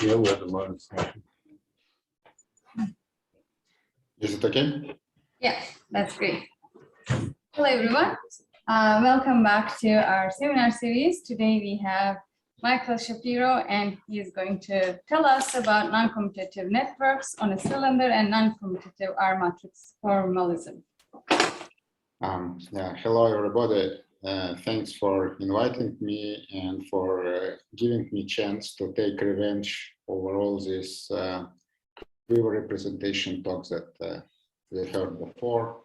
Yeah, we have the modern session. Is it okay? Yeah, that's great. Hello, everyone. Welcome back to our seminar series. Today we have Michael Shapiro, and he is going to tell us about non-commutative networks on a cylinder and non-commutative R matrix formalism. Hello, everybody. Thanks for inviting me and for giving me chance to take revenge over all these quiver representation talks that we heard before.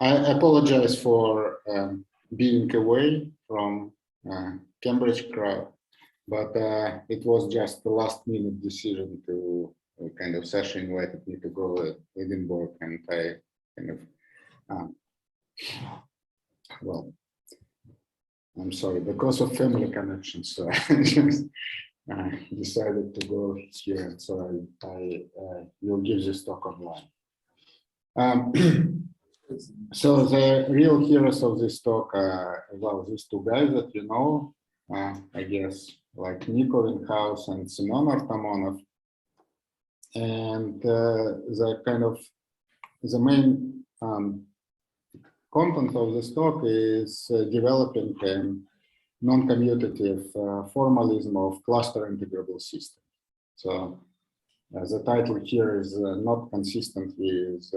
I apologize for being away from Cambridge crowd, but it was just the last minute decision to kind of Sasha invited me to go to Edinburgh, and I kind of well, I'm sorry, because of family connections, so I just decided to go here, and so I will give this talk online. So the real heroes of this talk are, well, these two guys that you know, I guess, like N.Ovenhouse and S.Arthamonov. And the main content of this talk is developing a non-commutative formalism of cluster integrable systems. So the title here is not consistent with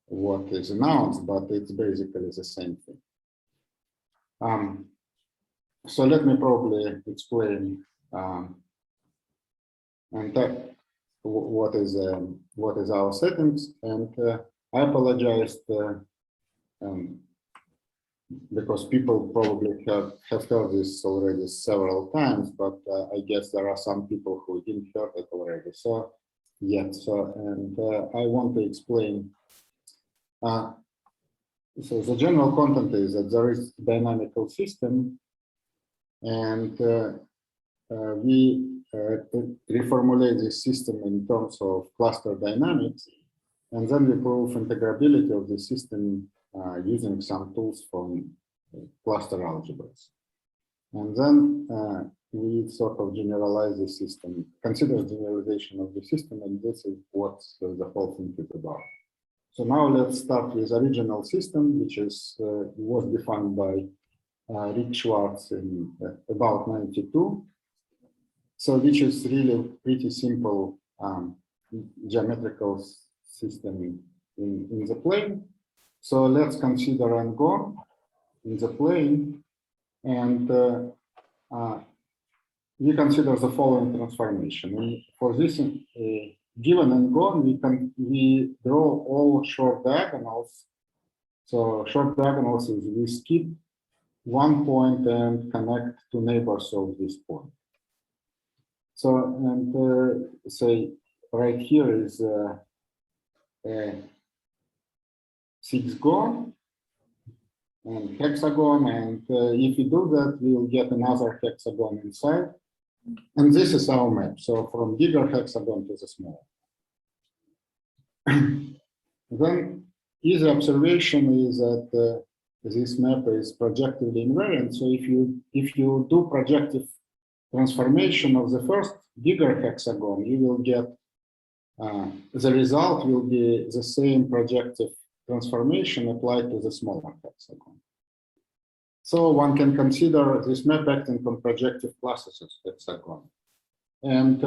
what is announced, but it's basically the same thing. So let me probably explain what is our settings, and I apologize because people probably have heard this already several times, but I guess there are some people who didn't hear it already. So and I want to explain. So the general content is that there is a dynamical system, and we reformulate this system in terms of cluster dynamics, and then we prove integrability of the system using some tools from cluster algebras. And then we sort of generalize the system, consider generalization of the system, and this is what the whole thing is about. So now let's start with original system, which was defined by Rick Schwartz in about 92. So which is really pretty simple geometrical system in the plane. So let's consider n-gon in the plane, and we consider the following transformation. And for this given n-gon, we draw all short diagonals. So short diagonals is we skip one point and connect to neighbors of this point. So, and say right here is 6-gon and hexagon, and if we do that, we will get another hexagon inside. And this is our map. So from bigger hexagon to the smaller. Then easy observation is that this map is projectively invariant. So if you do projective transformation of the first bigger hexagon, you will get the result will be the same projective transformation applied to the smaller hexagon. So one can consider this map acting on projective classes of hexagon. And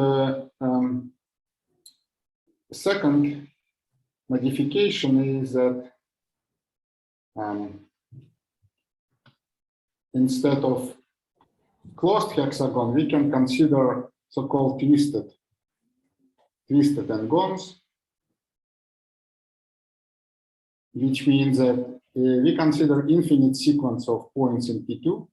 second modification is that instead of closed hexagon, we can consider so-called twisted n-gons, which means that we consider infinite sequence of points in P2.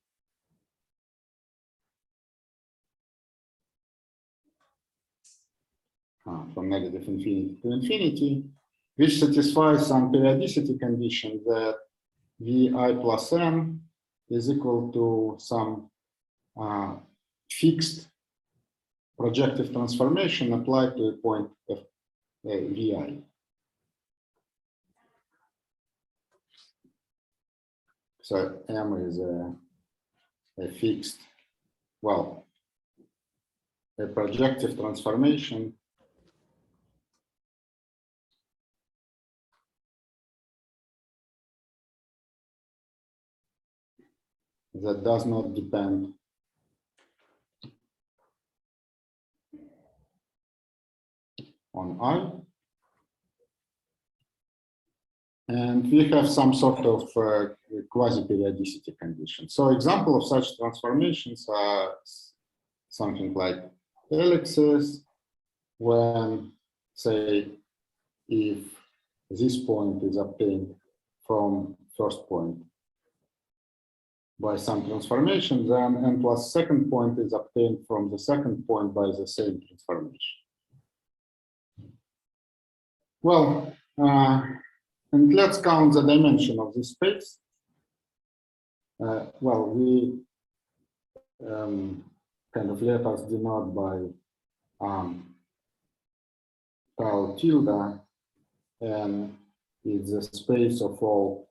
From negative infinity to infinity, which satisfies some periodicity condition that Vi plus n is equal to some fixed projective transformation applied to a point of Vi. So M is a fixed, well, a projective transformation that does not depend on I. And we have some sort of quasi-periodicity condition. So example of such transformations are something like ellipses, when, say, if this point is obtained from first point by some transformation, then n plus second point is obtained from the second point by the same transformation. Well, and let's count the dimension of this space. Well, we kind of let us denote by tau tilde, and it's the space of all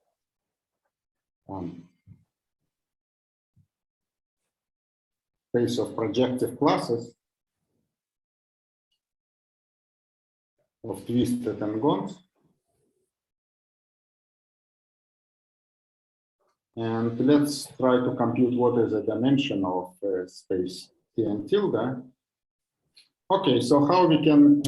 space of projective classes of twisted n-gons. And let's try to compute what is the dimension of space T and tilde. Okay, so how we can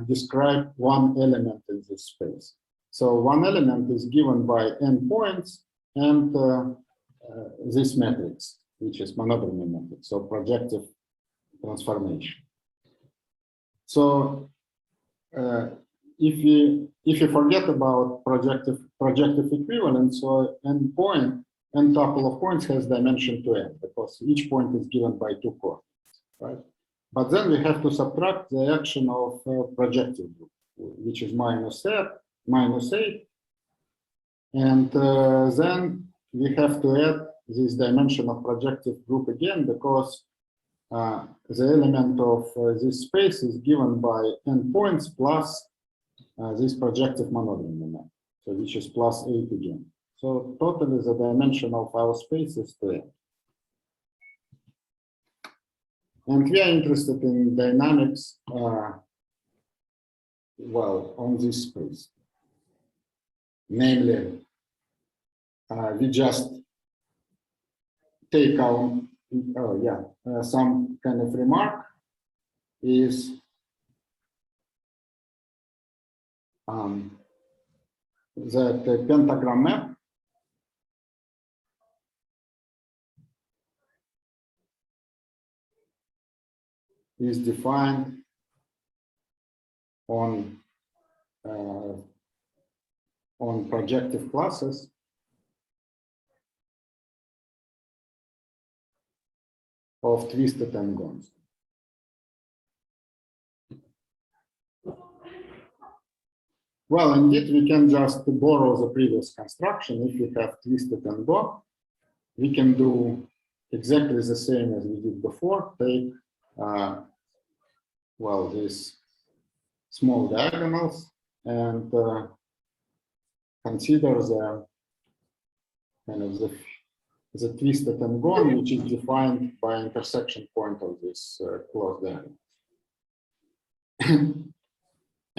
describe one element in this space? So one element is given by n points and this matrix, which is monodromy matrix, so projective transformation. So if you forget about projective equivalence, so n tuple of points has dimension to n, because each point is given by two coordinates, right? But then we have to subtract the action of projective group, which is minus 8, and then we have to add this dimension of projective group again, because the element of this space is given by n points plus this projective monodromy moment, so which is plus 8 again. So totally the dimension of our space is 2n. And we are interested in dynamics, well, on this space. Namely, we just take out, some kind of remark is that the pentagram map is defined on projective classes of twisted n-gons. Well, indeed, we can just borrow the previous construction. If we have twisted n-gon, we can do exactly the same as we did before. Take, well, these small diagonals and consider the kind of the twisted n-gon, which is defined by intersection point of this closed diagonal.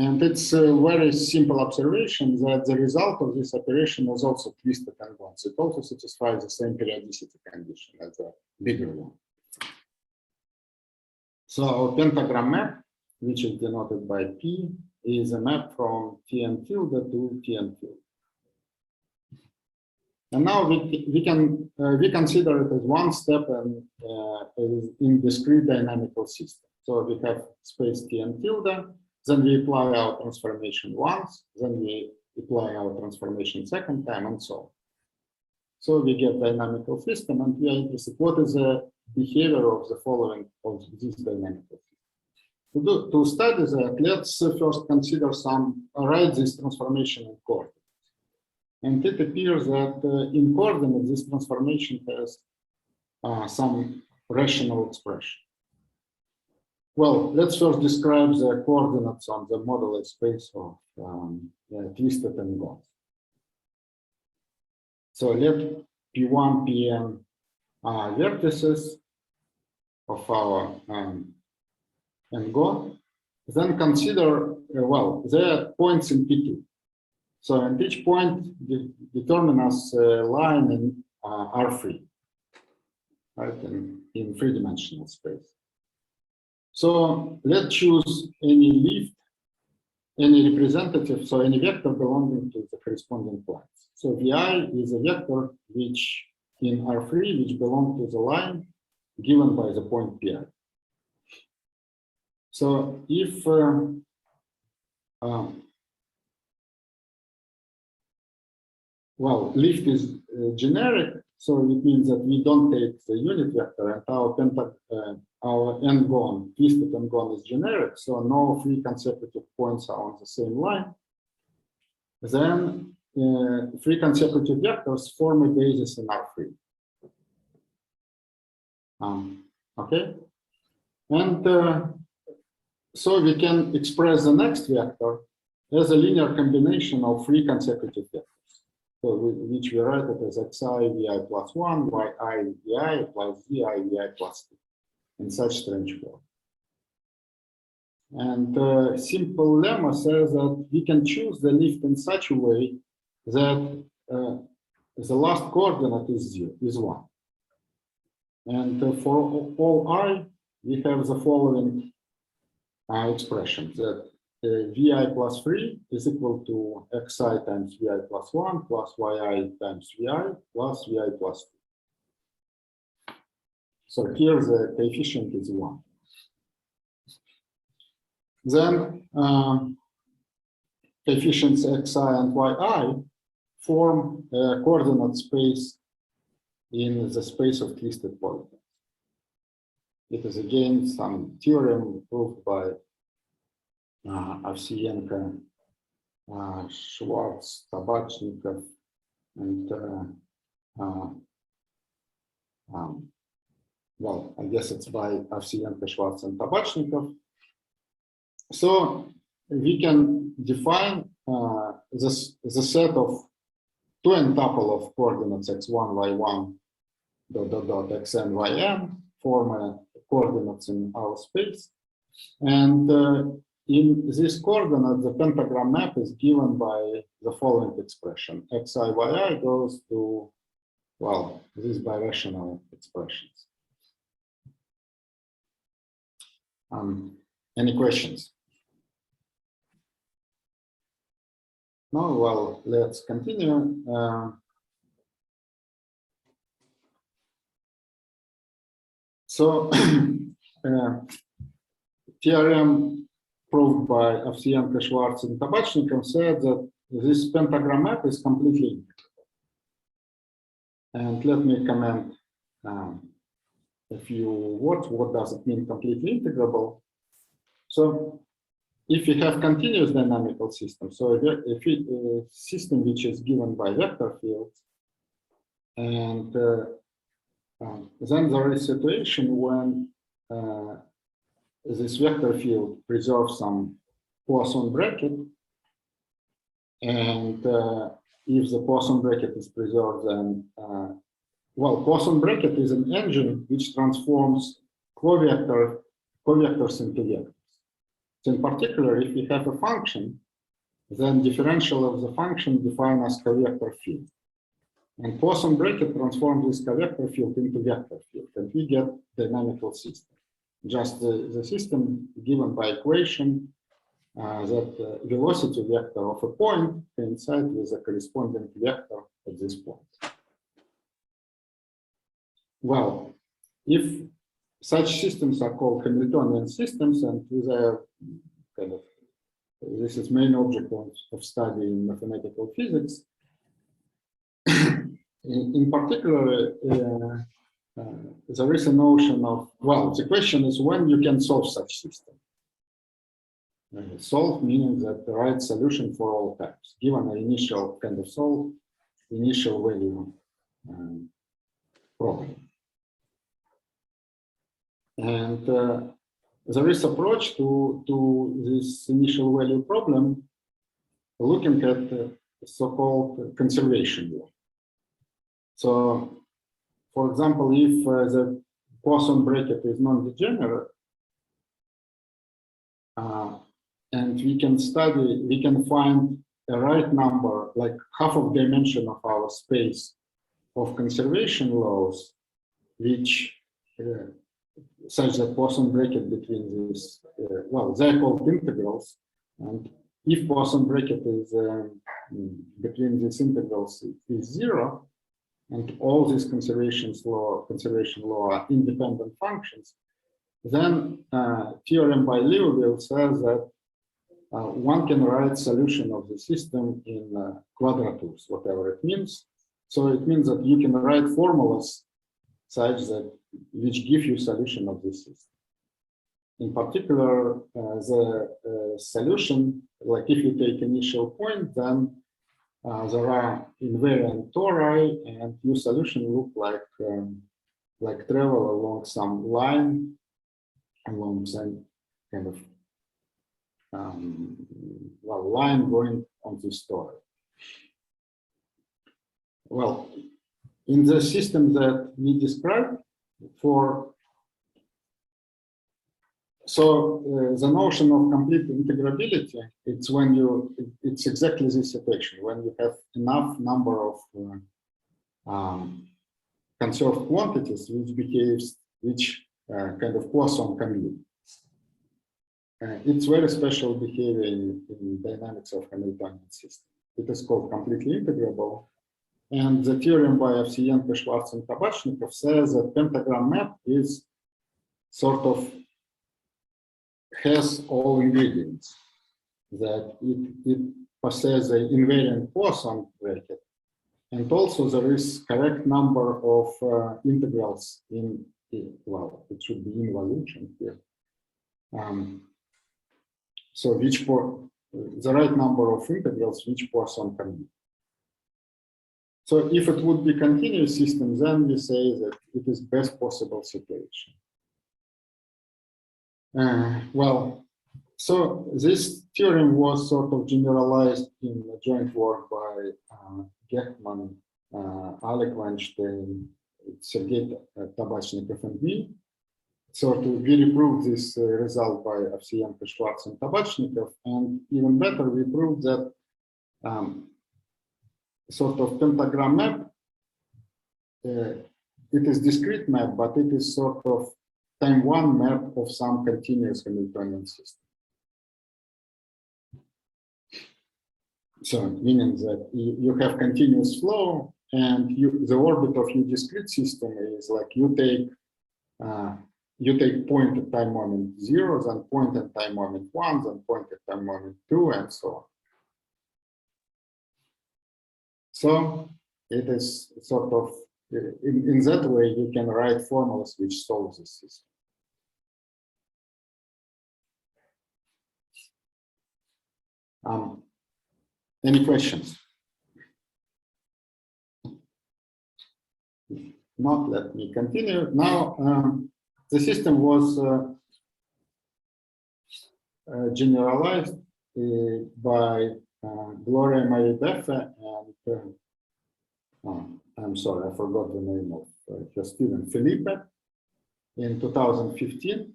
And it's a very simple observation that the result of this operation is also twisted n-gons. It also satisfies the same periodicity condition as the bigger one. So our pentagram map, which is denoted by P, is a map from T and tilde to T and tilde. And now we consider it as one step in discrete dynamical system. So we have space T and tilde, then we apply our transformation once, then we apply our transformation second time, and so on. So we get dynamical system, and we are interested what is the behavior of the following of this dynamical system. To study that, let's first consider write this transformation in coordinates. And it appears that in coordinates, this transformation has some rational expression. Well, let's first describe the coordinates on the modular space of twisted n-gons. So P1, Pn are vertices of our N-go, then consider, well, there are points in P2. So at each point, determine as a line in R3, right, in three-dimensional space. So let's choose any leaf, any representative, so any vector belonging to the corresponding points. So Vi is a vector which in R3, which belongs to the line given by the point Pi. So if well, lift is generic, so it means that we don't take the unit vector, and our n-gon, twisted n-gon is generic, so no three consecutive points are on the same line. Then three consecutive vectors form a basis in R3. Okay, and so we can express the next vector as a linear combination of three consecutive vectors. So which we write it as xi vi plus 1, yi vi plus zi vi plus 2 in such strange form. And simple lemma says that we can choose the lift in such a way that the last coordinate is 1. And for all I, we have the following expression that vi plus 3 is equal to xi times vi plus 1 plus yi times vi plus vi plus 2. So here the coefficient is 1. Then coefficients xi and yi form a coordinate space in the space of twisted polygons. It is again some theorem proved by Ovsienko, Schwarz, Tabachnikov, and well, I guess it's by Ovsienko, Schwarz, and Tabachnikov. So we can define the set of two n-tuple of coordinates x1, y1, xn, yn form coordinates in our space, and in this coordinate, the pentagram map is given by the following expression. Xi, yi goes to, well, these birational expressions. Any questions? No? Well, let's continue. So, theorem proved by Ovsienko, Schwarz, and Tabachnikov said that this pentagram map is completely integrable. And let me comment a few words. What does it mean completely integrable? So if you have continuous dynamical system, so a system which is given by vector fields, and then there is a situation when this vector field preserves some Poisson bracket, and if the Poisson bracket is preserved, then well, Poisson bracket is an engine which transforms covectors into vectors. So in particular, if we have a function, then differential of the function defined as covector field. And Poisson bracket transforms this covector field into vector field, and we get dynamical system. Just the system given by equation that velocity vector of a point coincides with the corresponding vector at this point. Well, if such systems are called Hamiltonian systems, and they are kind of, this is main object of study in mathematical physics. In particular, there is a notion of, well, the question is when you can solve such system. Solve meaning that the right solution for all types, given an initial kind of solve, initial value problem. And there is approach to this initial value problem looking at so-called conservation law. So, for example, if the Poisson bracket is non-degenerate, and we can find a right number, like half of dimension of our space of conservation laws, which such that Poisson bracket between these, well, they're called integrals, and if Poisson bracket is between these integrals is 0, and all these conservation law are independent functions, then theorem by Liouville says that one can write solution of the system in quadratures, whatever it means. So it means that you can write formulas such that which give you solution of this system. In particular, the solution, like if you take initial point, then there are invariant tori, and your solution look like travel along some line, along some kind of well, line going on this tori. Well, in the system that we described, the notion of complete integrability, it's when it's exactly this equation, when you have enough number of conserved quantities which kind of Poisson commute. It's very special behavior in dynamics of Hamiltonian system. It is called completely integrable. And the theorem by Ovsienko, Schwarz, and Tabachnikov says that pentagram map is sort of has all ingredients, that it possesses an invariant Poisson bracket, and also there is correct number of integrals in, well, it should be involution here. So the right number of integrals which Poisson can be. So if it would be continuous system, then we say that it is best possible situation. Well, so this theorem was sort of generalized in a joint work by Gechtman, Alec Weinstein, Sergei Tabachnikov, and me. So we reproved this result by Ovsienko, Schwarz, and Tabachnikov, and even better, we proved that sort of pentagram map, it is discrete map, but it is sort of time one map of some continuous Hamiltonian system. So meaning that you have continuous flow, and the orbit of your discrete system is like you take point at time moment 0, then point at time moment 1, then point at time moment 2, and so on. So it is sort of, in that way, you can write formulas which solve this system. Any questions? If not, let me continue. Now, the system was generalized by Gloria Marie Beffe and I'm sorry, I forgot the name of her student, Felipe, in 2015,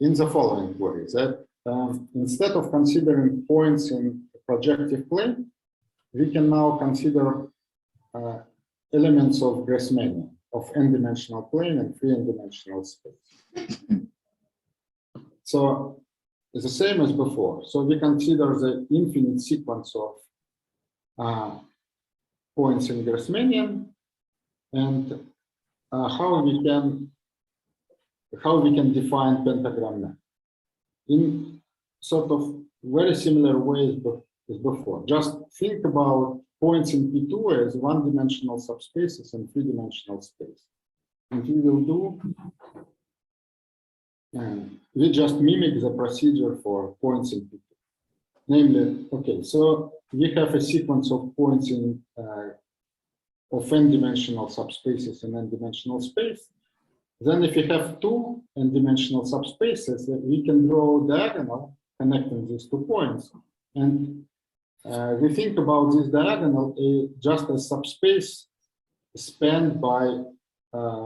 in the following way, that instead of considering points in a projective plane, we can now consider elements of Grassmannian, of n-dimensional plane and 3-dimensional space. So it's the same as before. So we consider the infinite sequence of points in Grassmannian, and how we can define pentagram map in sort of very similar ways as before. Just think about points in P2 as 1-dimensional subspaces and 3-dimensional space, and we will do. We just mimic the procedure for points in P2. Namely, okay, so we have a sequence of points in of n-dimensional subspaces in n-dimensional space. Then if we have 2 n-dimensional subspaces, we can draw a diagonal connecting these 2 points. And we think about this diagonal just as subspace spanned by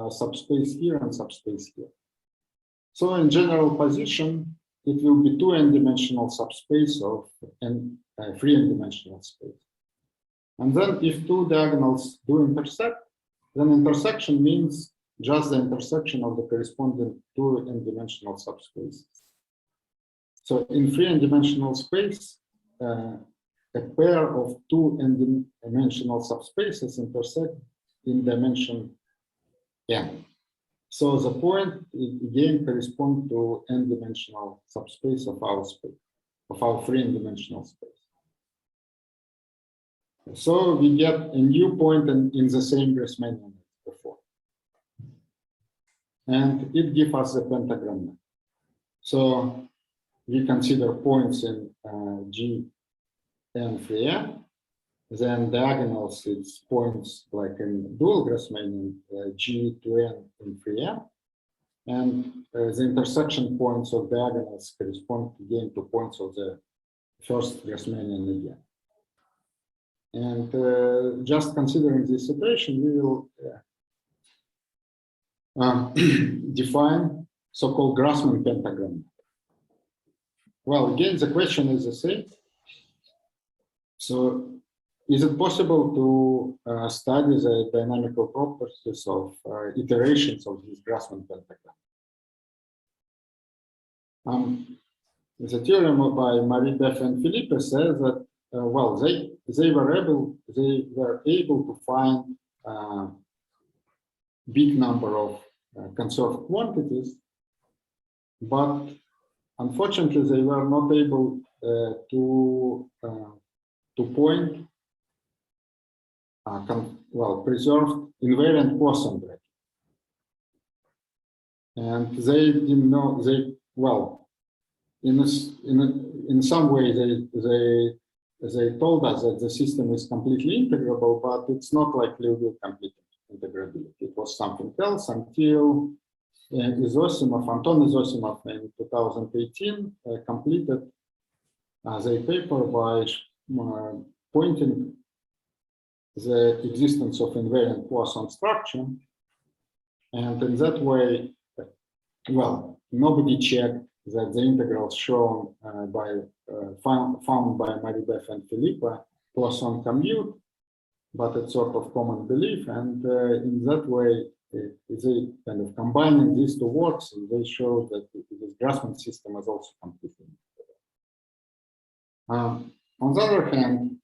subspace here and subspace here. So in general position, it will be two n-dimensional subspace of three n-dimensional space. And then if two diagonals do intersect, then intersection means just the intersection of the corresponding two n-dimensional subspaces. So in three n-dimensional space, a pair of two n-dimensional subspaces intersect in dimension n. So the point again corresponds to n-dimensional subspace of our space, of our three n-dimensional space. So we get a new point in the same Grassmannian as before. And it gives us the pentagram map. So we consider points in G and 3n. Then diagonals, it's points like in dual Grassmannian, G to n in 3n. And the intersection points of diagonals correspond again to points of the first Grassmannian again. And just considering this situation, we will define so-called Grassmann pentagram. Well, again, the question is the same. So, is it possible to study the dynamical properties of iterations of this Grassmann pentagram? The theorem by Marie-Beth and Philippe says that well, they were able to find big number of conserved quantities, but unfortunately they were not able to point preserved invariant Poisson bracket. And they didn't know, in some way they told us that the system is completely integrable, but it's not like Liouville complete integrability. It was something else until Anton Izosimov in 2018 completed their paper by pointing the existence of invariant Poisson structure. And in that way, well, nobody checked that the integrals shown found by Marie-Beth and Philippe Poisson commute, but it's sort of common belief, and in that way they kind of combining these two works, and they show that this Grassmann system is also completely integrable. On the other hand,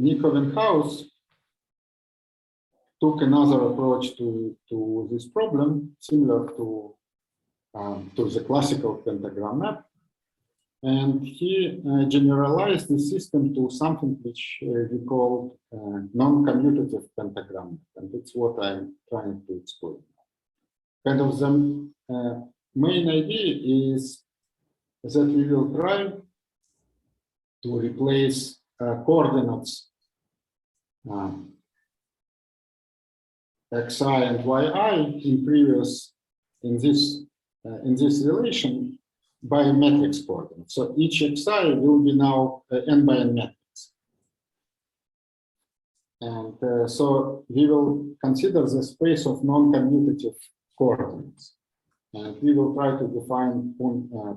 N.Ovenhouse took another approach to this problem, similar to the classical pentagram map, and he generalized the system to something which we call non-commutative pentagram, and it's what I'm trying to explain. Kind of the main idea is that we will try to replace coordinates xi and yi in this relation by matrix coordinates. So each xi will be now n by n matrix, and so we will consider the space of non-commutative coordinates, and we will try to define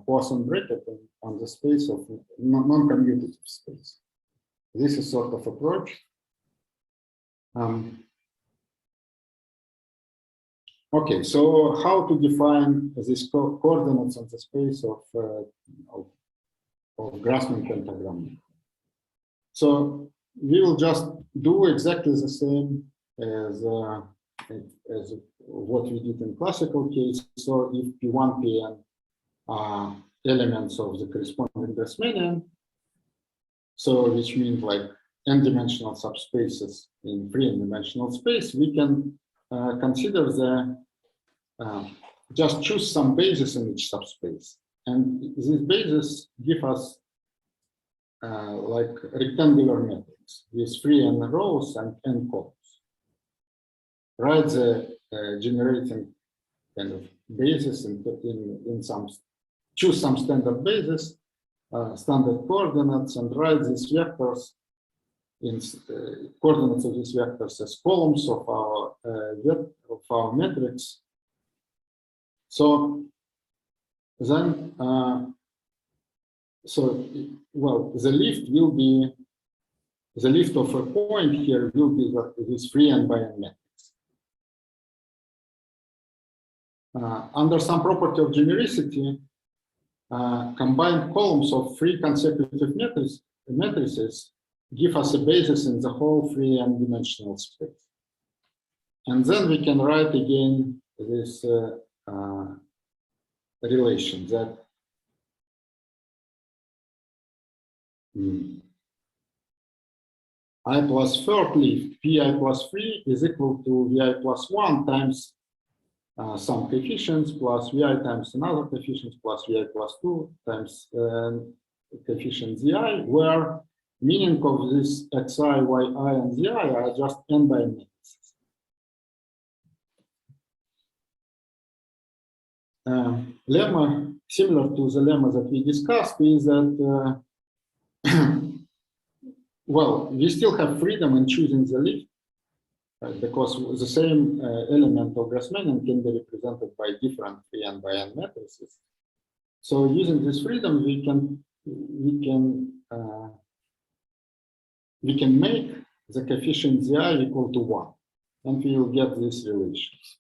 Poisson bracket on the space of non-commutative space. This is sort of approach. Okay, so how to define these coordinates on the space of Grassmann pentagram? So we will just do exactly the same as what we did in classical case. So if P1, Pn are elements of the corresponding Grassmannian, so which means like n-dimensional subspaces in three n-dimensional space, we can consider the just choose some bases in each subspace, and these bases give us like rectangular matrix with 3n rows and n columns. Write the generating kind of basis in some, choose some standard basis, standard coordinates, and write these vectors in coordinates of these vectors as columns of our matrix. So then, well, the lift will be, the lift of a point here will be this free n by n matrix. Under some property of genericity, combined columns of three consecutive matrices give us a basis in the whole free n-dimensional space. And then we can write again this relation that I plus third lift, pi plus 3 is equal to vi plus 1 times some coefficients plus vi times another coefficient plus vi plus 2 times coefficient zi, where meaning of this xi, yi, and zi are just n by n matrices. Lemma, similar to the lemma that we discussed, is that well, we still have freedom in choosing the lift, because the same element of Grassmannian can be represented by different free n by n matrices. So using this freedom, we can make the coefficient zi equal to 1, and we will get these relations.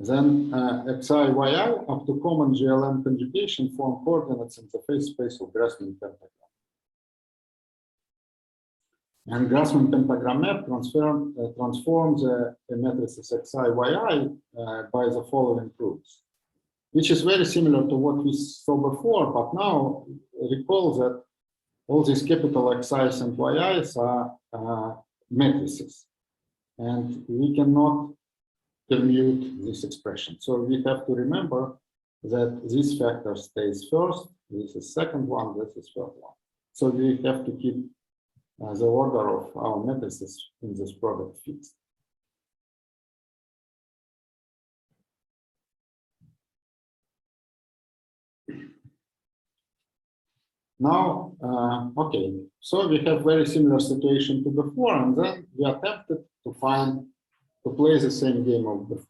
Then xi, yi up to common GLM conjugation form coordinates in the phase space of Grassmann pentagram. And Grassmann pentagram map transforms the matrices xi, yi by the following proofs, which is very similar to what we saw before, but now recall that all these capital Xi's and yi's are matrices, and we cannot permute this expression. So we have to remember that this factor stays first, this is second one, this is third one. So we have to keep the order of our matrices in this product fixed. Now, okay, so we have very similar situation to before, and then we attempted to play the same game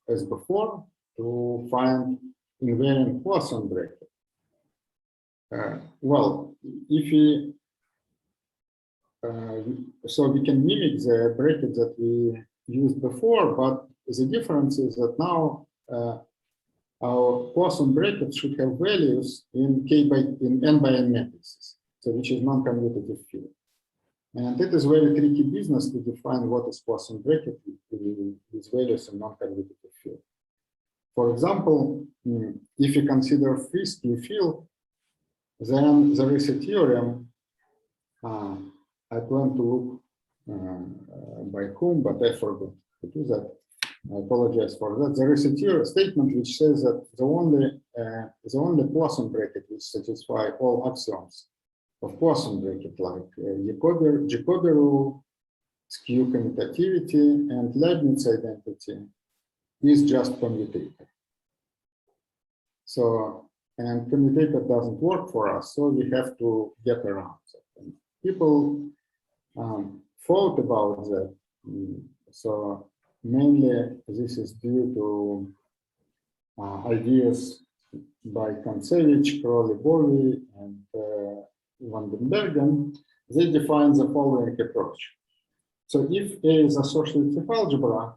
as before, to find invariant Poisson bracket. Well, if we so we can mimic the bracket that we used before, but the difference is that now our Poisson bracket should have values in n by n matrices, so which is non-commutative field. And it is very tricky business to define what is Poisson bracket with values in non-commutative field. For example, if you consider free skew field, then there is a theorem. I plan to look by whom, but I forgot to do that. I apologize for that. There is a theorem statement which says that the only Poisson bracket which satisfies all axioms of Poisson bracket, like Jacobi rule, skew commutativity, and Leibniz identity, is just commutator. So, and commutator doesn't work for us, so we have to get around that. And people thought about that. So mainly this is due to ideas by Kontsevich, Crowley-Bowie, and Van den Bergen. They define the following approach. So if A is associative algebra,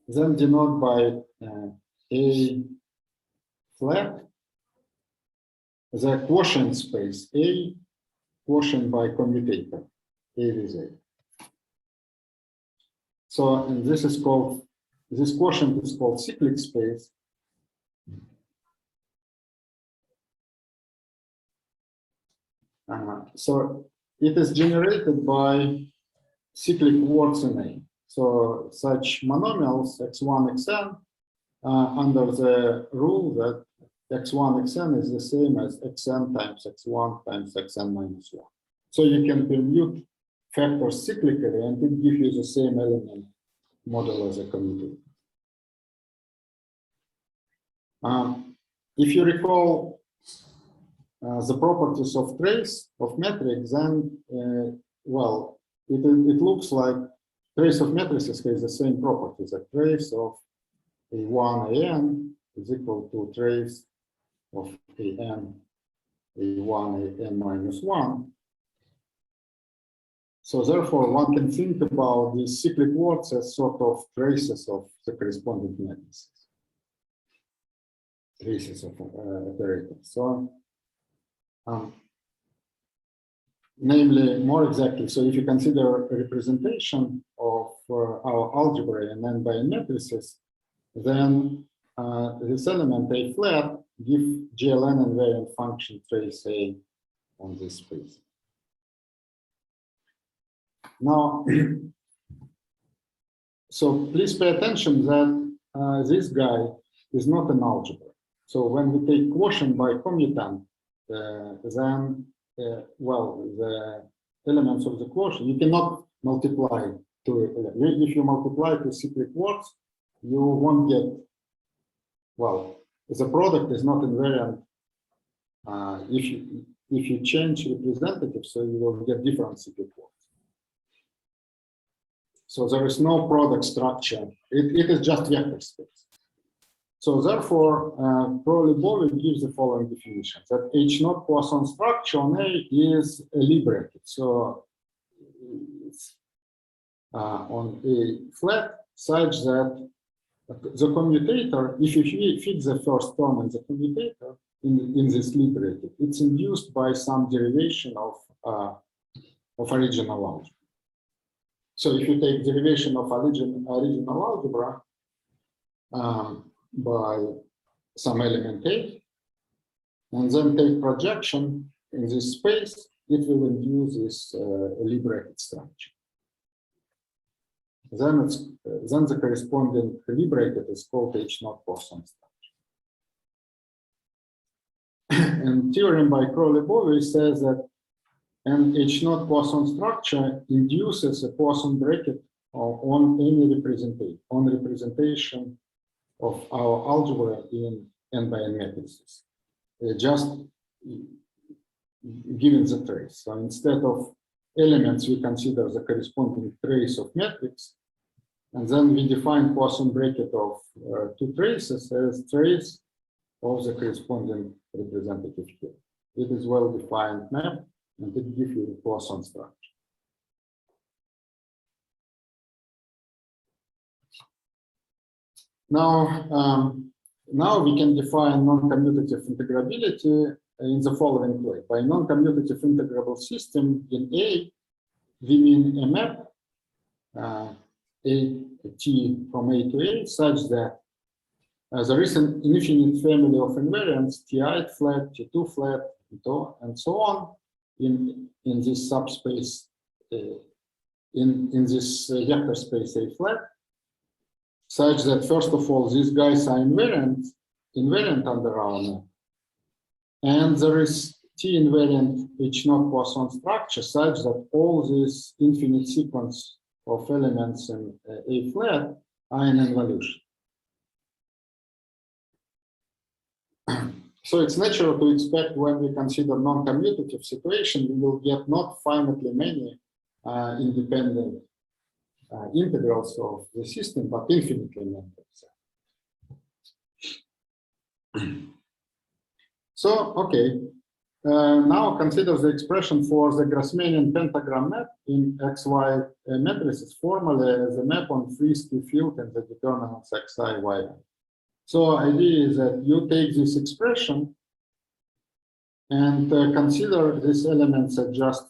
then denote by A flat the quotient space A, quotient by commutator A with A. So, and this is called, this quotient is called cyclic space. So it is generated by cyclic words in A. So such monomials x1, xn under the rule that x1, xn is the same as xn times x1 times xn minus 1. So you can permute factors cyclically and it gives you the same element model as a commutative. If you recall the properties of trace of metric, then, well, it looks like trace of matrices has the same properties. A trace of A1 AN is equal to trace of AN A1 AN minus 1. So therefore, one can think about these cyclic words as sort of traces of the corresponding matrices. Traces of operators. So, namely, more exactly, so if you consider a representation of our algebra and then by matrices, then this element A flat give GLN invariant function trace A on this space. Now, so please pay attention that this guy is not an algebra. So when we take quotient by commutant, then, well, the elements of the quotient, you cannot multiply to, if you multiply to cyclic words, you won't get, well, the product is not invariant if you change representative, so you will get different cyclic words. So there is no product structure. It is just vector space. So therefore, Crowley-Bowie gives the following definition, that H0 Poisson structure on A is a Lie bracket. So it's on A flat such that the commutator, if you fix the first term in the commutator in this Lie bracket, it's induced by some derivation of original algebra. So if you take derivation of original algebra by some element A, and then take projection in this space, it will induce this Lie bracket structure. Then the corresponding Lie bracket is called H0 Poisson structure. And theorem by Crowley-Bowie says that an H0 Poisson structure induces a Poisson bracket on any representation of our algebra in n by n matrices, just given the trace. So instead of elements, we consider the corresponding trace of matrix, and then we define Poisson bracket of two traces as trace of the corresponding representative here. It is well-defined map, and it gives you a Poisson structure. Now, now we can define non-commutative integrability in the following way. By non-commutative integrable system in A, we mean a map T from A to A such that there is an infinite family of invariants, Ti flat, T2 flat, T2, and so on in this subspace, in this vector space A flat, such that first of all these guys are invariant under our map, and there is T invariant H0 Poisson structure such that all this infinite sequence of elements in A flat are in involution. So it's natural to expect when we consider non-commutative situation, we will get not finitely many independent integrals of the system, but infinitely many of them. So, okay, now consider the expression for the Grassmannian pentagram map in XY matrices formally as a map on free skew field and the determinants xi, yi. So idea is that you take this expression and consider these elements as just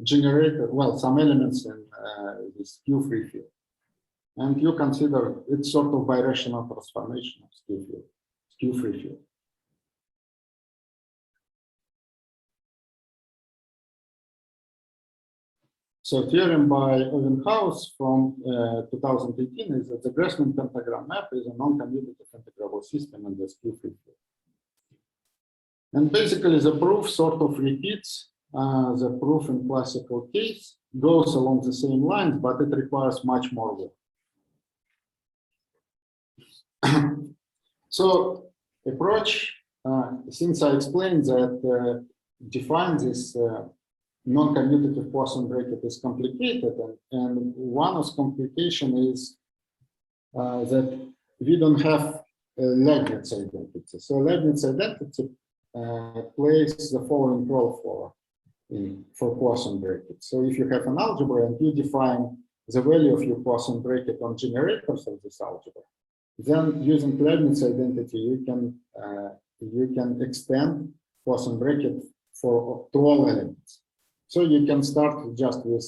generated, well, some elements in this skew free field. And you consider it's sort of birational transformation of skew free field. So theorem by N.Ovenhouse from 2018 is that the Grassmann pentagram map is a non-commutative integrable system in the skew free field. And basically the proof sort of repeats the proof in classical case goes along the same lines, but it requires much more work. So approach, since I explained that define this non-commutative Poisson bracket is complicated, and one of complication is that we don't have Leibniz identity. So Leibniz identity plays the following role for Poisson bracket. So if you have an algebra and you define the value of your Poisson bracket on generators of this algebra, then using Leibniz identity, you can extend Poisson bracket to all elements. So you can start just with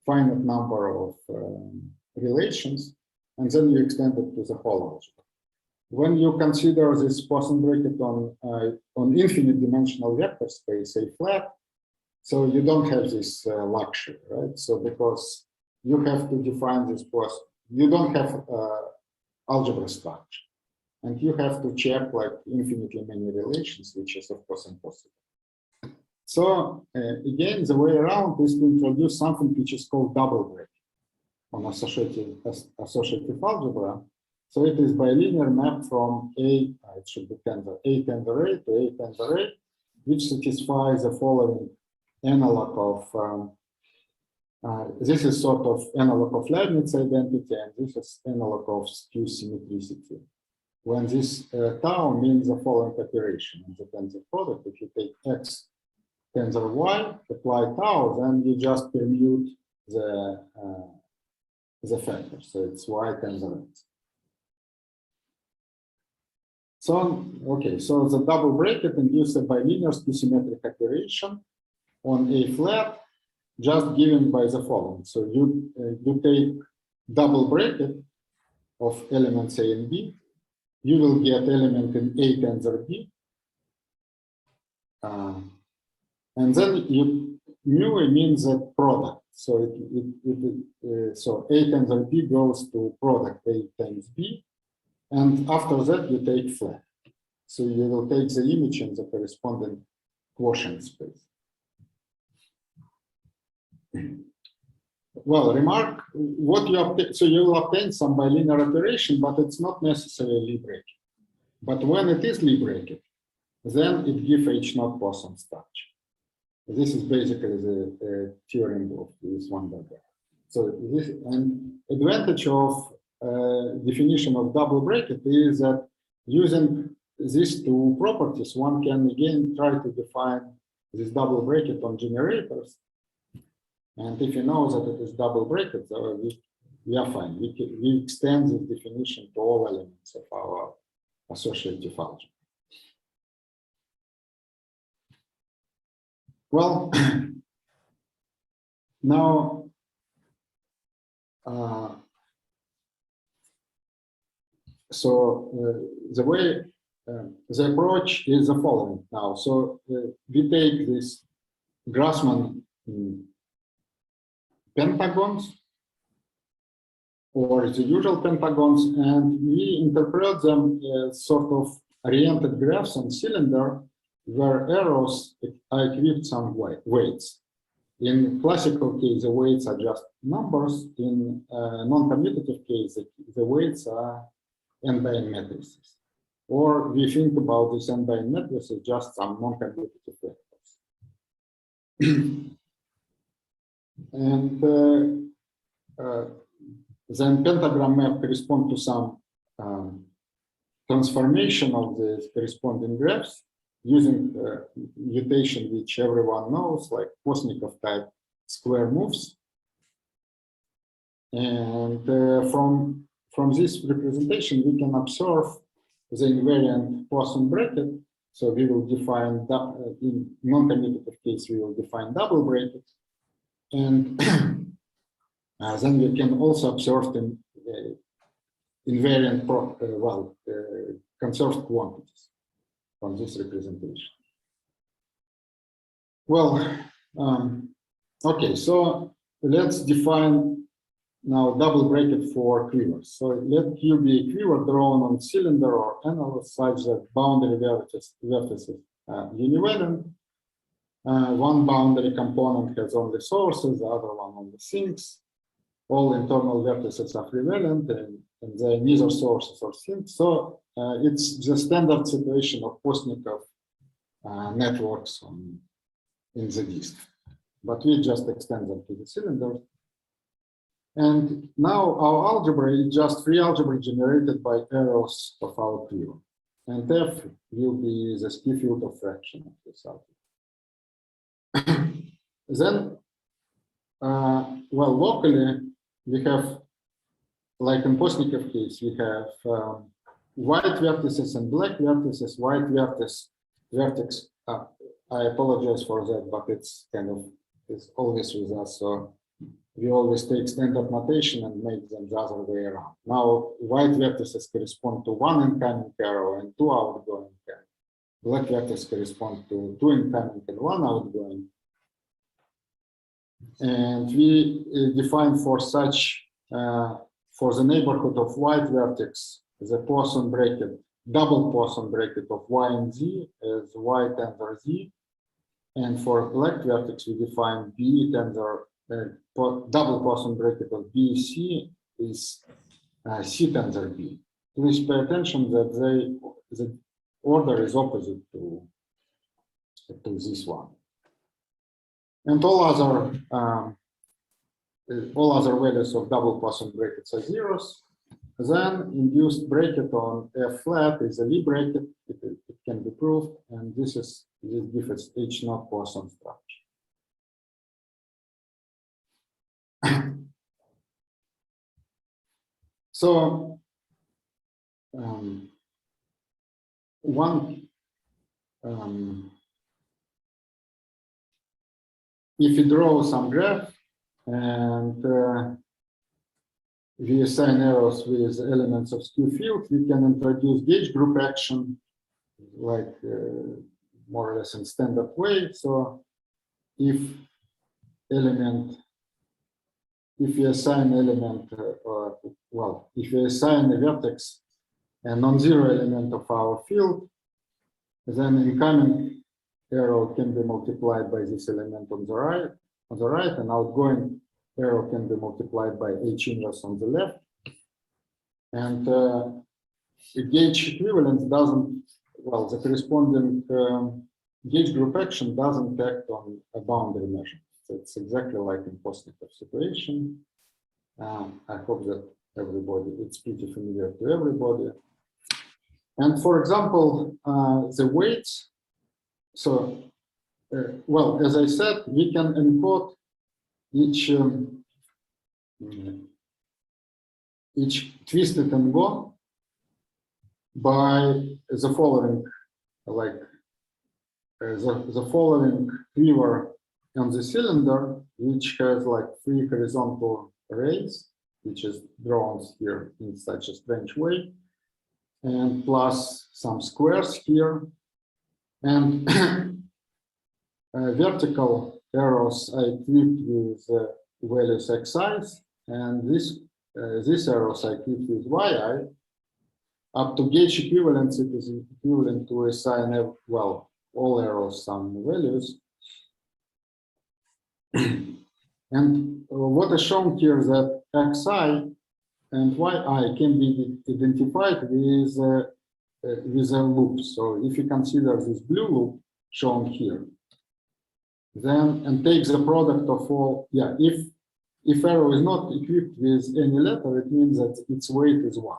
finite number of relations, and then you extend it to the whole algebra. When you consider this Poisson bracket on infinite dimensional vector space, a flat, so you don't have this luxury, right? So because you have to define this Poisson, you don't have algebra structure, and you have to check like infinitely many relations, which is of course impossible. So again, the way around is to introduce something which is called double bracket on associative algebra. So it is bilinear map from A, it should be tensor A tensor A to A tensor A, which satisfies the following analog of this is sort of analog of Leibniz identity, and this is analog of skew symmetricity. When this tau means the following operation in the tensor product, if you take x tensor y, apply tau, then you just permute the factor. So it's y tensor x. So, okay, so the double bracket induces a bilinear skew-symmetric operation on A flat, just given by the following. So you take double bracket of elements A and B, you will get element in A tensor B, and then mu means that product. So so A tensor B goes to product A times B, and after that you take flat. So you will take the image in the corresponding quotient space. Well, remark what you obtain. So you will obtain some bilinear operation, but it's not necessarily Lie-bracket. But when it is Lie-bracket, then it gives H0 Poisson structure. This is basically the theorem of this one diagram. So this an advantage of definition of double bracket is that using these two properties, one can again try to define this double bracket on generators. And if you know that it is double bracket, we are fine. We extend this definition to all elements of our associative algebra. Well, now the way the approach is the following now. So we take this Grassmann pentagons or the usual pentagons, and we interpret them as sort of oriented graphs on cylinder where arrows are equipped some weights. In classical case, the weights are just numbers. In non-commutative case, the weights are n by n matrices. Or we think about this n by n matrices just some non-commutative vectors. And then pentagram map correspond to some transformation of the corresponding graphs using mutation which everyone knows, like Postnikov type square moves. And from this representation, we can observe the invariant Poisson bracket. So we will define, in non-commutative case, we will define double bracket. And then we can also observe the invariant, conserved quantities from this representation. Well, okay, so let's define now double bracket for quivers. So let Q be a quiver drawn on cylinder or analog such that boundary vertices are univariant. One boundary component has only sources, the other one only sinks. All internal vertices are prevalent, and they're neither sources or sinks. So it's the standard situation of Postnikov networks in the disk. But we just extend them to the cylinder. And now our algebra is just free algebra generated by arrows of our quiver. And F will be the ski field of fraction of this algebra. Then, well, locally, we have, like in Postnikov case, we have white vertices and black vertices. White vertex, I apologize for that, but it's kind of, it's always with us. So we always take standard notation and make them the other way around. Now, white vertices correspond to one incoming arrow and two outgoing arrows. Black vertices correspond to two incoming and one outgoing. And we define for such, for the neighborhood of white vertex, the Poisson bracket, double Poisson bracket of y and z as y tensor z. And for black vertex, we define b tensor, double Poisson bracket of b, c is c tensor b. Please pay attention that the order is opposite to this one. And all other values of double Poisson brackets are zeros. Then induced bracket on F flat is a Lie bracket. It can be proved, and this gives us H naught Poisson structure. So if you draw some graph and we assign arrows with elements of skew field, we can introduce gauge group action, like more or less in standard way. So if we assign element, if we assign a vertex a non-zero element of our field, then incoming arrow can be multiplied by this element on the right, and outgoing arrow can be multiplied by H inverse on the left. And the gauge equivalence doesn't, well, the corresponding gauge group action doesn't act on a boundary measure. So it's exactly like in Postnikov situation. I hope that it's pretty familiar to everybody. And for example, the weights. So, well, as I said, we can encode each twisted and go by the following, like the following quiver on the cylinder, which has like 3 horizontal rays, which is drawn here in such a strange way, and plus some squares here, and vertical arrows I equipped with values xi's, and these arrows I equipped with yi. Up to gauge equivalence, it is equivalent to assign, well, all arrows some values. And what is shown here is that xi and yi can be identified with a loop. So if you consider this blue loop shown here, then and take the product of all, if arrow is not equipped with any letter, it means that its weight is 1,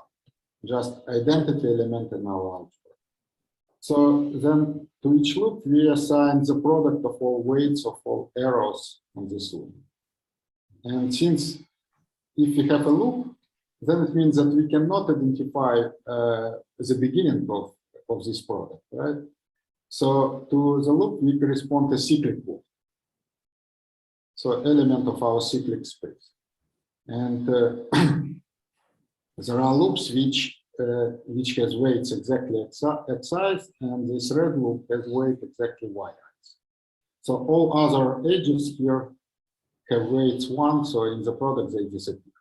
just identity element in our algebra. So then to each loop we assign the product of all weights of all arrows on this loop. And since if we have a loop, then it means that we cannot identify the beginning of this product, right? So to the loop we correspond to cyclic loop. So element of our cyclic space. And there are loops which has weights exactly xi's, and this red loop has weight exactly yi's. So all other edges here have weights 1, so in the product they disappear.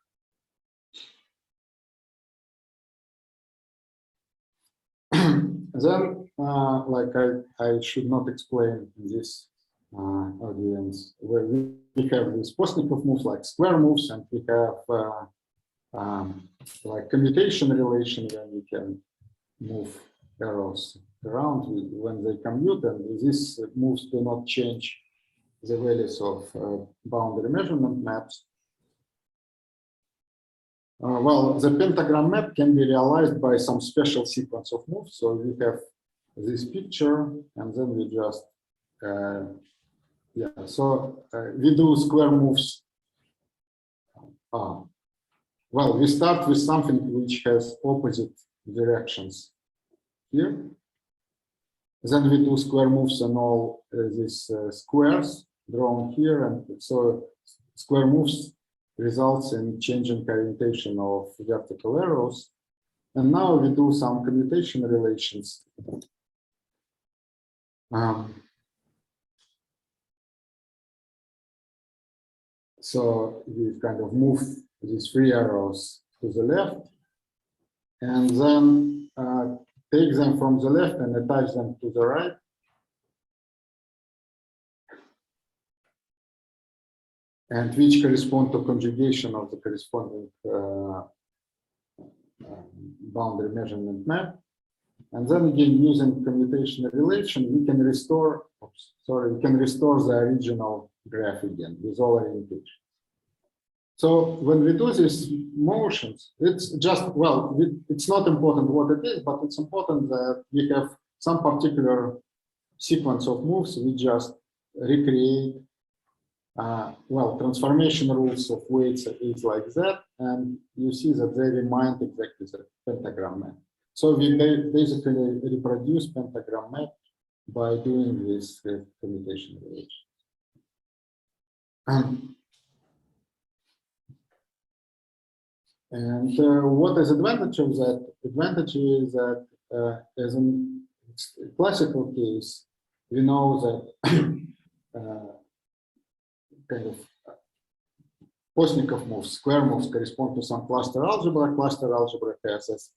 Then, like I should not explain this audience, where we have these Postnikov moves like square moves, and we have like commutation relation when we can move arrows around when they commute, and these moves do not change the values of boundary measurement maps. Well, the pentagram map can be realized by some special sequence of moves. So we have this picture, and then we just we do square moves. Well, we start with something which has opposite directions here. Then we do square moves on all these squares drawn here, and so square moves results in changing orientation of vertical arrows. And now we do some commutation relations. So we kind of move these three arrows to the left, and then take them from the left and attach them to the right. And which correspond to conjugation of the corresponding boundary measurement map. And then again, using commutation relation, we can restore, we can restore the original graph again with all orientation. So when we do these motions, it's just, well, it's not important what it is, but it's important that we have some particular sequence of moves. We just recreate well, transformation rules of weights is like that, and you see that they remind exactly the pentagram map. So we basically reproduce pentagram map by doing this commutation relation. And what is advantage of that? Advantage is that as in classical case, we know that kind of Postnikov moves, square moves correspond to some cluster algebra. Cluster algebra has this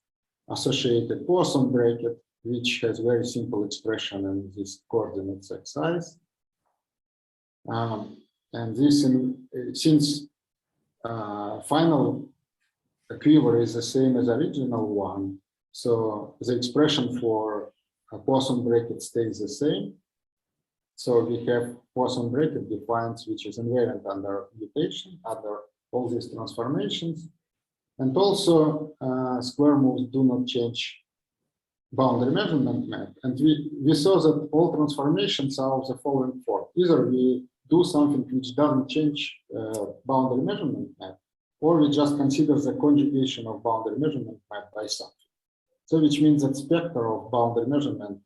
associated Poisson bracket, which has very simple expression in this coordinates x's. And this, since final quiver is the same as original one, so the expression for a Poisson bracket stays the same. So we have Poisson bracket defines which is invariant under mutation, under all these transformations. And also square moves do not change boundary measurement map. And we saw that all transformations are of the following form. Either we do something which doesn't change boundary measurement map, or we just consider the conjugation of boundary measurement map by something. So which means that specter of boundary measurement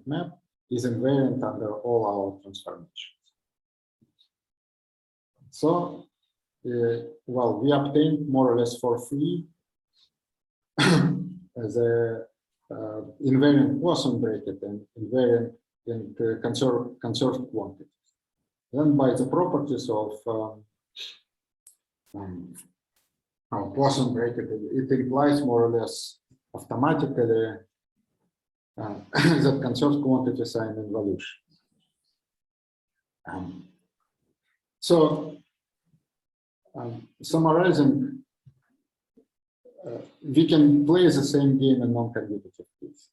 map is invariant under all our transformations. So, well, we obtained more or less for free the invariant Poisson bracket and invariant and conserved quantities. Then by the properties of Poisson bracket, it implies more or less automatically that conserved quantities are in involution. Summarizing, we can play the same game in non-commutative case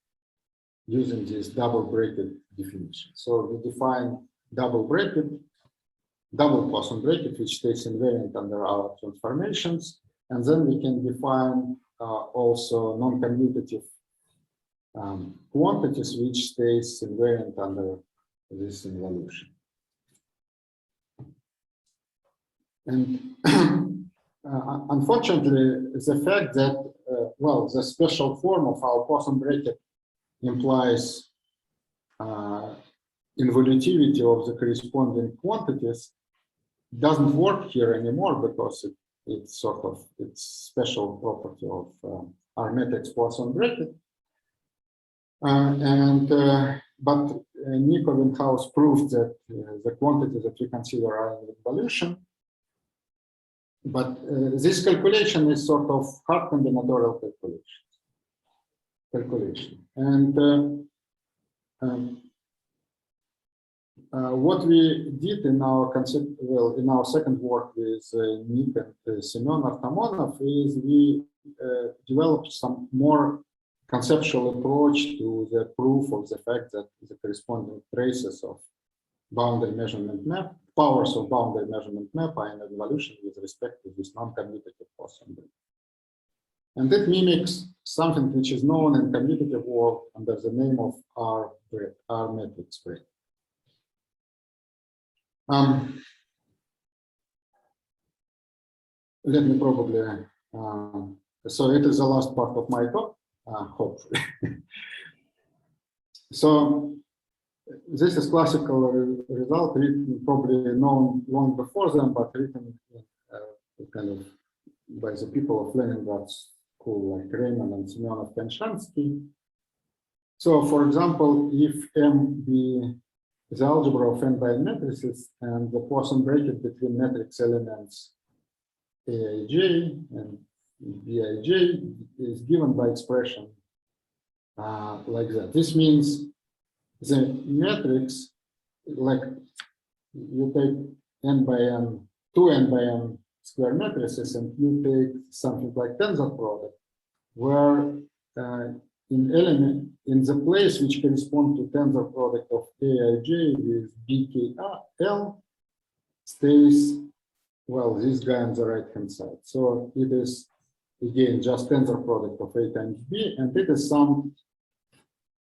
using this double bracket definition. So we define double bracket, double Poisson bracket, which stays invariant under our transformations, and then we can define also non-commutative quantities which stays invariant under this involution. And unfortunately, the fact that, well, the special form of our Poisson bracket implies involutivity of the corresponding quantities doesn't work here anymore because it's sort of its special property of Hermetic Poisson bracket. But N.Ovenhouse proved that the quantities that we consider are in involution. But this calculation is sort of hard combinatorial calculation. And what we did in our in our second work with Nick and N.Ovenhouse is we developed some more conceptual approach to the proof of the fact that the corresponding traces of boundary measurement map, powers of boundary measurement map are in involution with respect to this non-commutative Poisson. And it mimics something which is known in commutative world under the name of R matrix break. Let me probably, so it is the last part of my talk, hopefully. So this is classical result written probably known long before them, but written kind of by the people of Leningrad school like Raymond and Semyonov-Penshansky. So for example, if M be the algebra of n by n matrices and the Poisson bracket between matrix elements Aij and Bij is given by expression like that. This means the matrix, like you take n by n, two n by n square matrices, and you take something like tensor product, where in the place which correspond to tensor product of Aij with BKL stays, well, this guy on the right hand side. So it is again just tensor product of A times B, and it is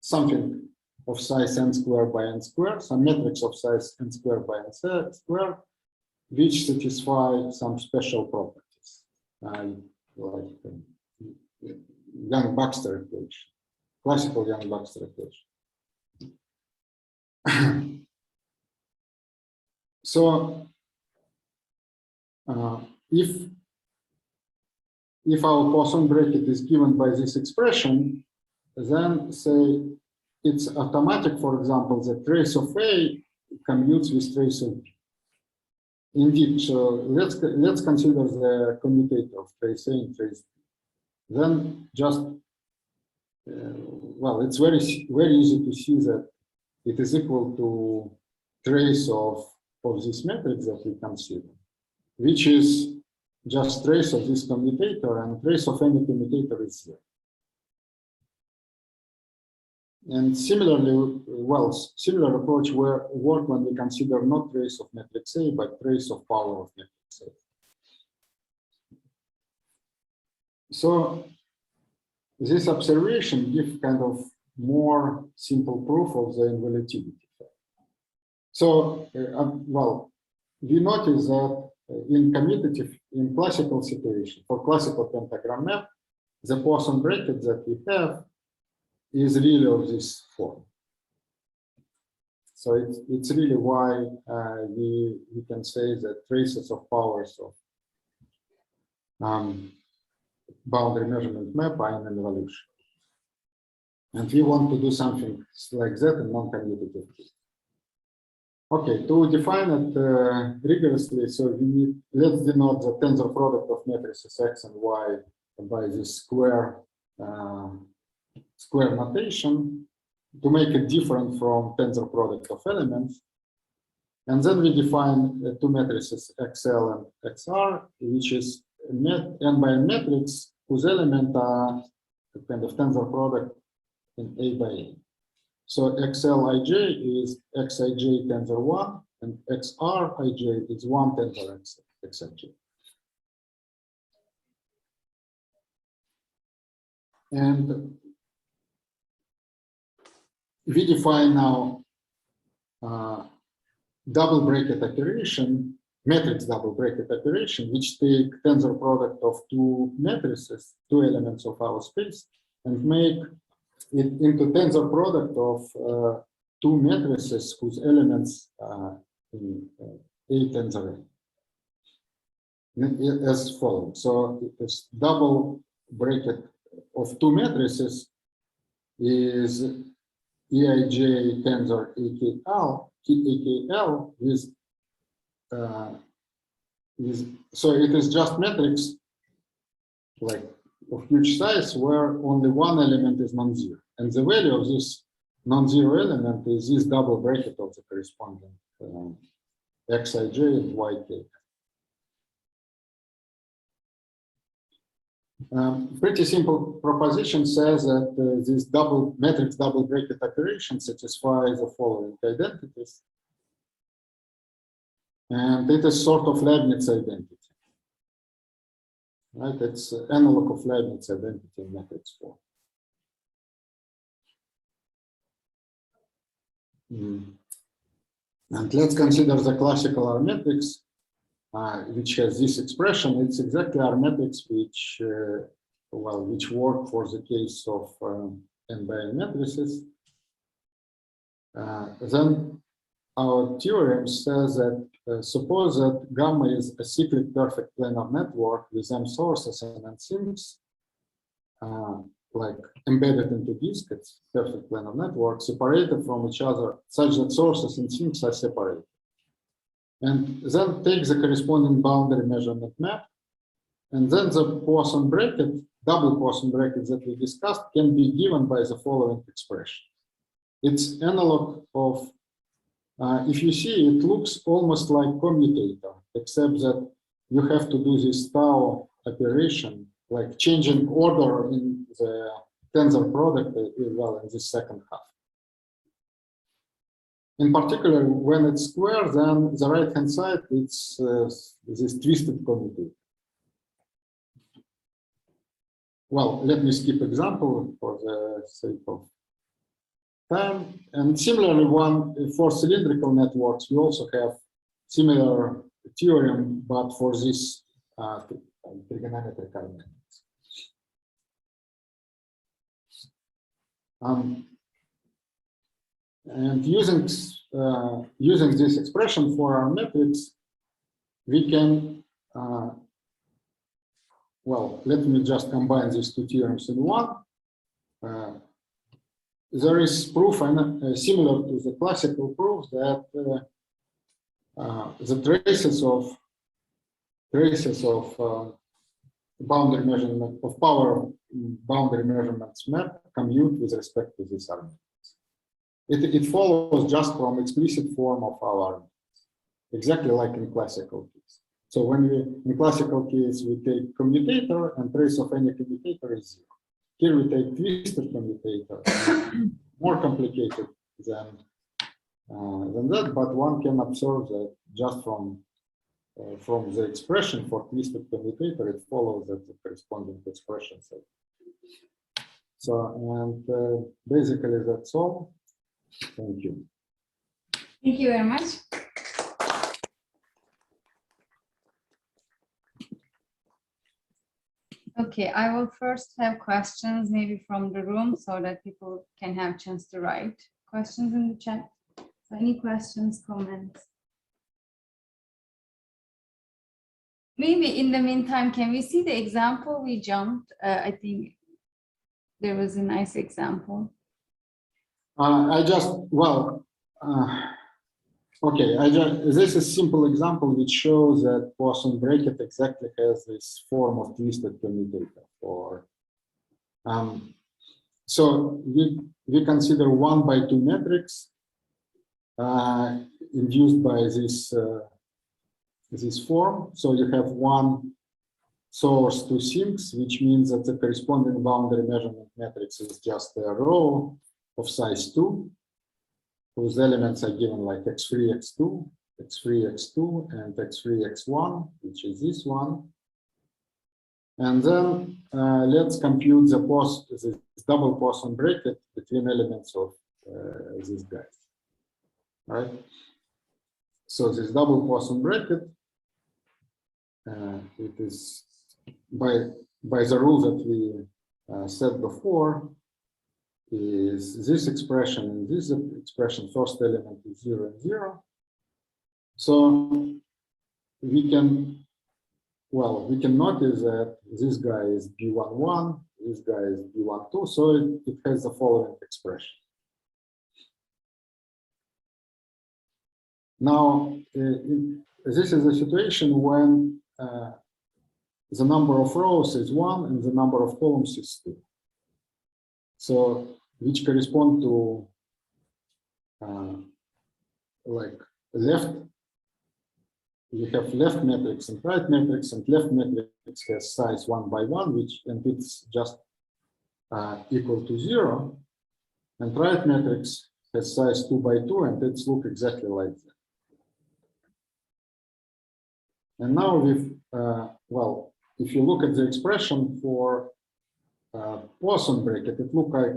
something of size n squared by n squared, some matrix of size n squared by n squared, which satisfy some special properties, like Young-Baxter equation, classical Young-Baxter equation. So if our Poisson bracket is given by this expression, then say it's automatic, for example, the trace of A commutes with trace of B. Indeed, so let's consider the commutator of trace A and trace B. Then just, well, it's very easy to see that it is equal to trace of this matrix that we consider, which is just trace of this commutator, and trace of any commutator is zero. And similarly, well, similar approach will work when we consider not trace of matrix A, but trace of power of matrix A. So this observation gives kind of more simple proof of the involatility. So, well, we notice that in commutative, in classical situation, for classical pentagram map, the Poisson bracket that we have is really of this form. So it's really why we can say that traces of powers of boundary measurement map are in involution. And we want to do something like that in non-commutative case. Okay, to define it rigorously, so we need, let's denote the tensor product of matrices X and Y by this square notation to make it different from tensor product of elements. And then we define two matrices XL and XR, which is n by n matrix whose element are a kind of tensor product in A by A. So XLij is Xij tensor 1, and XRij is 1 tensor Xij. And we define now double bracket operation, matrix double bracket operation, which take tensor product of two matrices, two elements of our space, and make it into tensor product of two matrices whose elements are in A tensor A, as follows. So it is double bracket of two matrices is Eij tensor AKL with so it is just matrix like of huge size where only one element is non-zero, and the value of this non-zero element is this double bracket of the corresponding xij and yk. Pretty simple proposition says that this matrix double bracket operation satisfies the following identities, and it is sort of Leibniz identity, right? It's analog of Leibniz identity in matrix form. And let's consider the classical R matrix, which has this expression. It's exactly R matrix which which work for the case of n by n matrices. Then our theorem says that suppose that gamma is a cyclic perfect planar network with m sources and n sinks, like embedded into disk. It's perfect planar network separated from each other such that sources and sinks are separated. And then take the corresponding boundary measurement map, and then the Poisson bracket, double Poisson bracket that we discussed, can be given by the following expression. It's analog of, if you see, it looks almost like commutator, except that you have to do this tau operation, like changing order in the tensor product as well in the second half. In particular, when it's square, then the right-hand side, it's this twisted commutator. Well, let me skip example for the sake of time. And similarly, for cylindrical networks, we also have similar theorem, but for this trigonometric matrix. And using this expression for our matrix, we can, well, let me just combine these two theorems in one. There is proof similar to the classical proof that the traces of boundary measurement of power boundary measurements map commute with respect to this R matrix. It follows just from explicit form of our R matrix, exactly like in classical case. So when in classical case we take commutator and trace of any commutator is zero. Here we take twisted commutator, more complicated than that, but one can observe that just from the expression for twisted commutator, it follows that the corresponding expressions. So, and basically that's all. Thank you. Thank you very much. Okay, I will first have questions maybe from the room so that people can have a chance to write questions in the chat. So any questions, comments? Maybe in the meantime, can we see the example we jumped? I think there was a nice example. This is a simple example which shows that Poisson bracket exactly has this form of twisted commutator. So we consider 1/2 matrix induced by this form. So you have one source, two sinks, which means that the corresponding boundary measurement matrix is just a row of size 2, whose elements are given like x3, x2, x3, x2, and x3, x1, which is this one. And then let's compute this double Poisson bracket between elements of these guys, right? So this double Poisson bracket, it is by the rule that we said before, is this expression and this expression, first element is 0 and 0. So we can notice that this guy is B11, this guy is B12, so it has the following expression. Now, this is a situation when the number of rows is 1 and the number of columns is 2. So, which correspond to like left, we have left matrix and right matrix, and left matrix has size 1 by 1, and it's just equal to 0, and right matrix has size 2 by 2, and it's look exactly like that. And now well, if you look at the expression for Poisson bracket, it looks like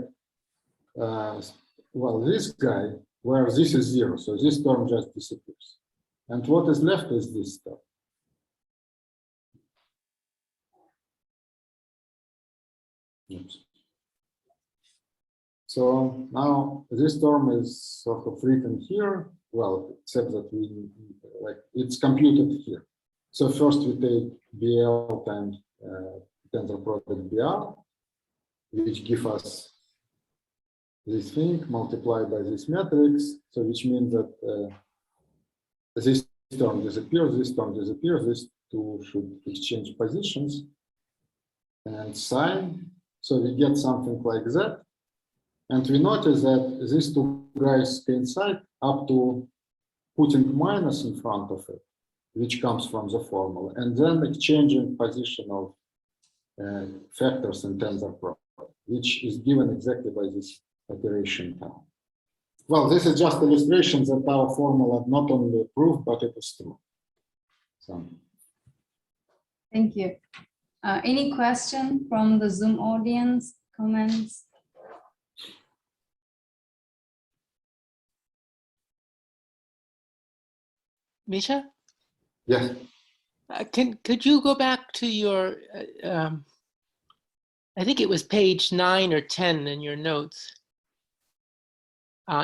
well, this guy, where this is 0, so this term just disappears. And what is left is this term. Oops. So now this term is sort of written here, well, except that it's computed here. So first we take BL times tensor product BR, which give us this thing multiplied by this matrix. So which means that this term disappears, these two should exchange positions and sign. So we get something like that. And we notice that these two guys coincide up to putting minus in front of it, which comes from the formula, and then exchanging position of factors in tensor product, which is given exactly by this operation now. Well, this is just illustration that our formula not only proved, but it is true. So. Thank you. Any question from the Zoom audience? Comments? Misha? Yes. Could you go back to your, I think it was page 9 or 10 in your notes.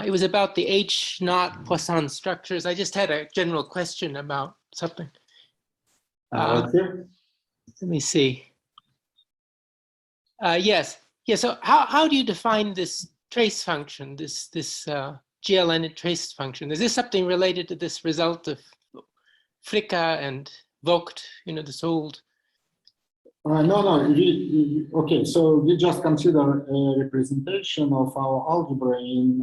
It was about the H0 Poisson structures. I just had a general question about something. Okay. Let me see. Yes. Yeah. So how do you define this trace function, this GLN trace function? Is this something related to this result of Fricka and Vogt? You know, this old. No. Okay, so we just consider a representation of our algebra in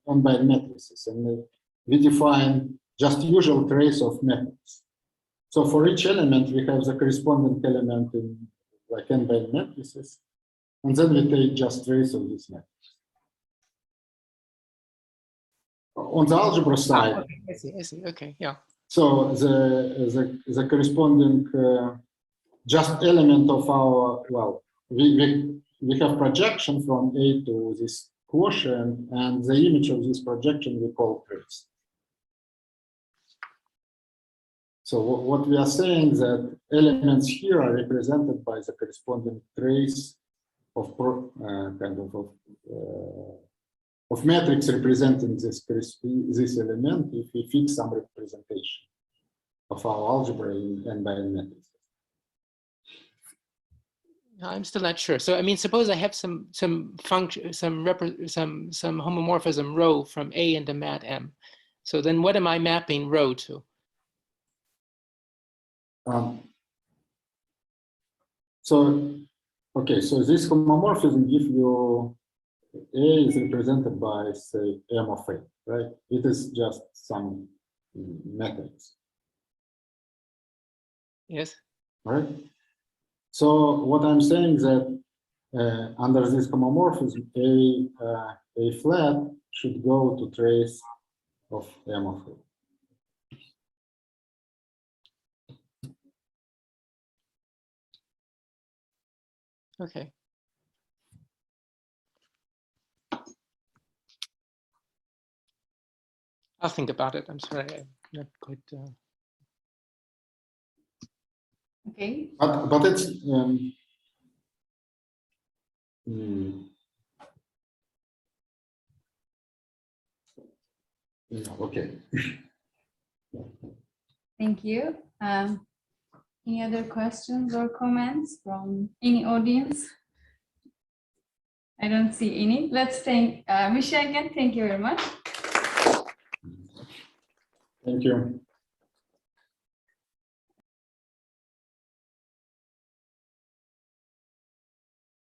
n-by matrices, and we define just usual trace of matrix. So for each element, we have the corresponding element in like n-by matrices, and then we take just trace of this matrix. On the algebra side, Okay. I see. Okay, yeah. so the corresponding just element of our, well, we have projection from A to this quotient, and the image of this projection we call trace. So what we are saying that elements here are represented by the corresponding trace of of matrix representing this element if we fix some representation of our algebra in n-by matrices. I'm still not sure. So I mean, suppose I have some function, some homomorphism rho from A into mat M. So then what am I mapping rho to? Okay, so this homomorphism gives you A is represented by, say, M of A, right? It is just some matrix. Yes. Right? So what I'm saying is that under this homomorphism, A flat should go to trace of M of A. Okay. I'll think about it. I'm sorry, I'm not quite. Okay. But it's okay. Thank you. Any other questions or comments from any audience? I don't see any. Let's thank Misha again. Thank you very much. Thank you.